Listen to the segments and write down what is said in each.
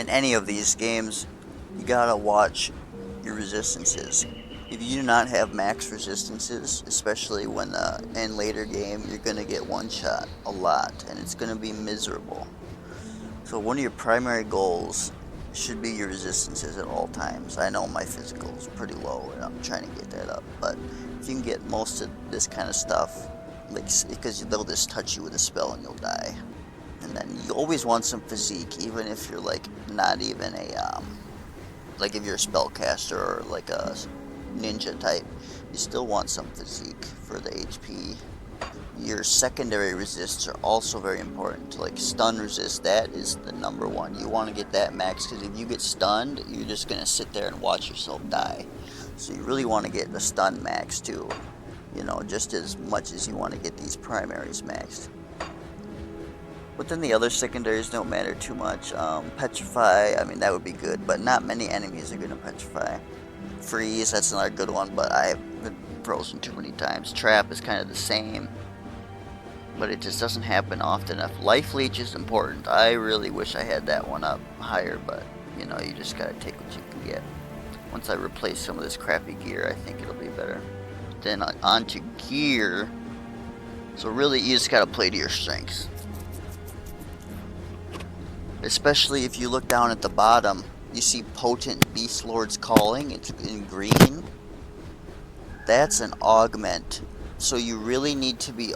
in any of these games, you gotta watch your resistances. If you do not have max resistances, especially when in later game, you're gonna get one shot a lot, and it's gonna be miserable. So one of your primary goals should be your resistances at all times. I know my physical is pretty low, and I'm trying to get that up. But if you can get most of this kind of stuff, like because they'll just touch you with a spell and you'll die. And then you always want some physique, even if you're like not even a like if you're a spellcaster or like a ninja type, you still want some physique for the HP. Your secondary resists are also very important. Like stun resist, that is the number one. You want to get that max because if you get stunned, you're just gonna sit there and watch yourself die. So you really want to get the stun max too. You know, just as much as you want to get these primaries maxed. But then the other secondaries don't matter too much. Petrify, I mean, that would be good, but not many enemies are going to petrify. Freeze, that's another good one, but I've been frozen too many times. Trap is kind of the same, but it just doesn't happen often enough. Life Leech is important. I really wish I had that one up higher, but, you know, you just got to take what you can get. Once I replace some of this crappy gear, I think it'll be better. Then onto gear. So really, you just got to play to your strengths. Especially if you look down at the bottom, you see Potent Beast Lord's Calling, it's in green. That's an augment. So you really need to be,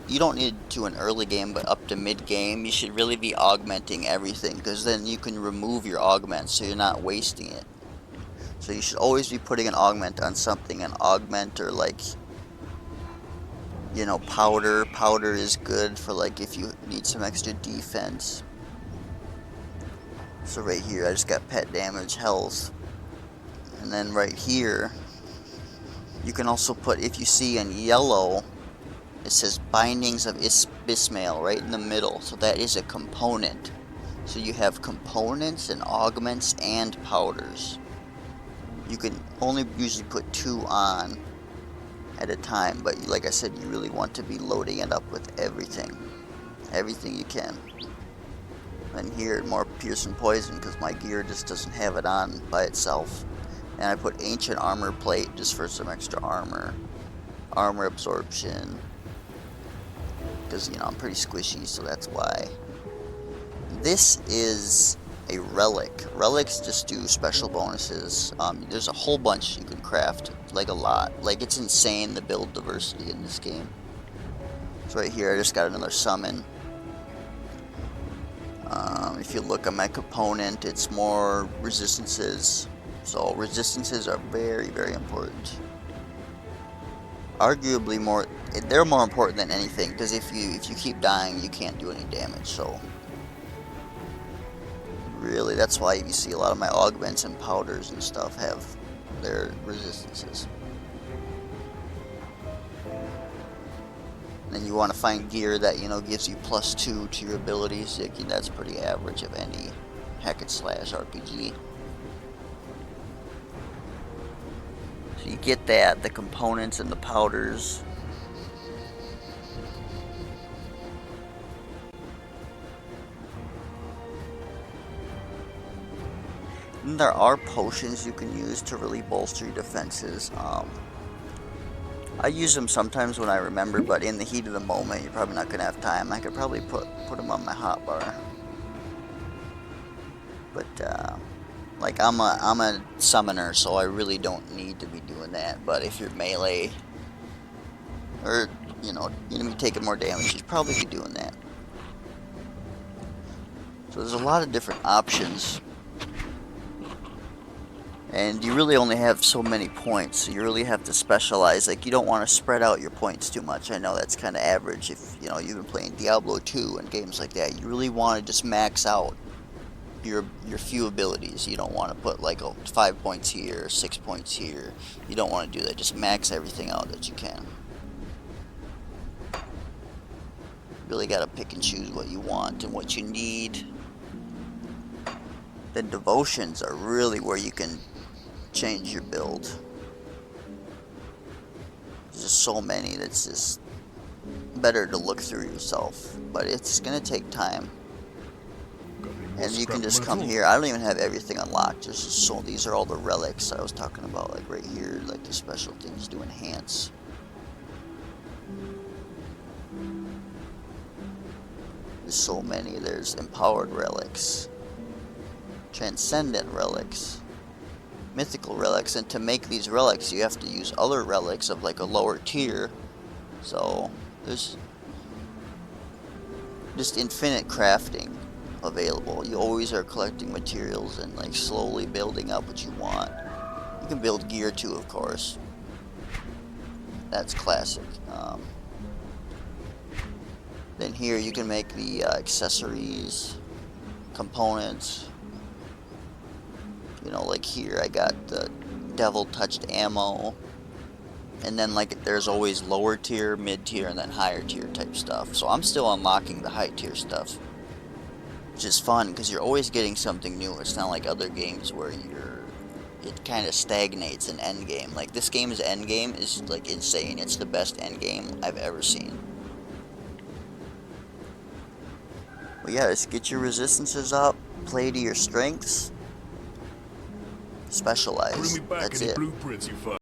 you don't need to in early game, but up to mid game, you should really be augmenting everything, because then you can remove your augment so you're not wasting it. So you should always be putting an augment on something, an augment or like, you know, powder. Powder is good for like if you need some extra defense. So right here, I just got pet damage, health. And then right here, you can also put, if you see in yellow, it says Bindings of Bismail right in the middle. So that is a component. So you have components and augments and powders. You can only usually put 2 on at a time, but like I said, you really want to be loading it up with everything. Everything you can. And here, more piercing poison because my gear just doesn't have it on by itself. And I put ancient armor plate just for some extra armor. Armor absorption. Because, you know, I'm pretty squishy, so that's why. This is a relic. Relics just do special bonuses. There's a whole bunch you can craft. Like a lot. Like, it's insane the build diversity in this game. So right here, I just got another summon. If you look at my component, it's more resistances. So resistances are very, very important. Arguably they're more important than anything, because if you keep dying, you can't do any damage. So really, that's why you see a lot of my augments and powders and stuff have their resistances. And you want to find gear that, you know, gives you +2 to your abilities. That's pretty average of any hack and slash RPG. So you get that, the components and the powders. And there are potions you can use to really bolster your defenses. I use them sometimes when I remember, but in the heat of the moment, you're probably not going to have time. I could probably put them on my hotbar. But, like, I'm a summoner, so I really don't need to be doing that. But if you're melee, or, you know, enemy taking more damage, you'd probably be doing that. So there's a lot of different options. And you really only have so many points, so you really have to specialize. Like, you don't want to spread out your points too much. I know that's kind of average if, you know, you've been playing Diablo 2 and games like that. You really want to just max out your few abilities. You don't want to put like 5 points here, 6 points here. You don't want to do that. Just max everything out that you can. Really got to pick and choose what you want and what you need. Then devotions are really where you can change your build. There's just so many that's just better to look through yourself, but it's gonna take time. And you can just come here. I don't even have everything unlocked. So these are all the relics I was talking about, like right here, like the special things to enhance. There's so many. There's empowered relics, transcendent relics, mythical relics, and to make these relics you have to use other relics of like a lower tier. So there's just infinite crafting available. You always are collecting materials and like slowly building up what you want. You can build gear too, of course. That's classic. Then here you can make the accessories, components. You know, like here I got the devil touched ammo. And then like there's always lower tier, mid tier, and then higher tier type stuff. So I'm still unlocking the high tier stuff, which is fun because you're always getting something new. It's not like other games where it kind of stagnates in end game. Like this game's end game is like insane. It's the best end game I've ever seen. But yeah, just get your resistances up, play to your strengths, specialize. That's it.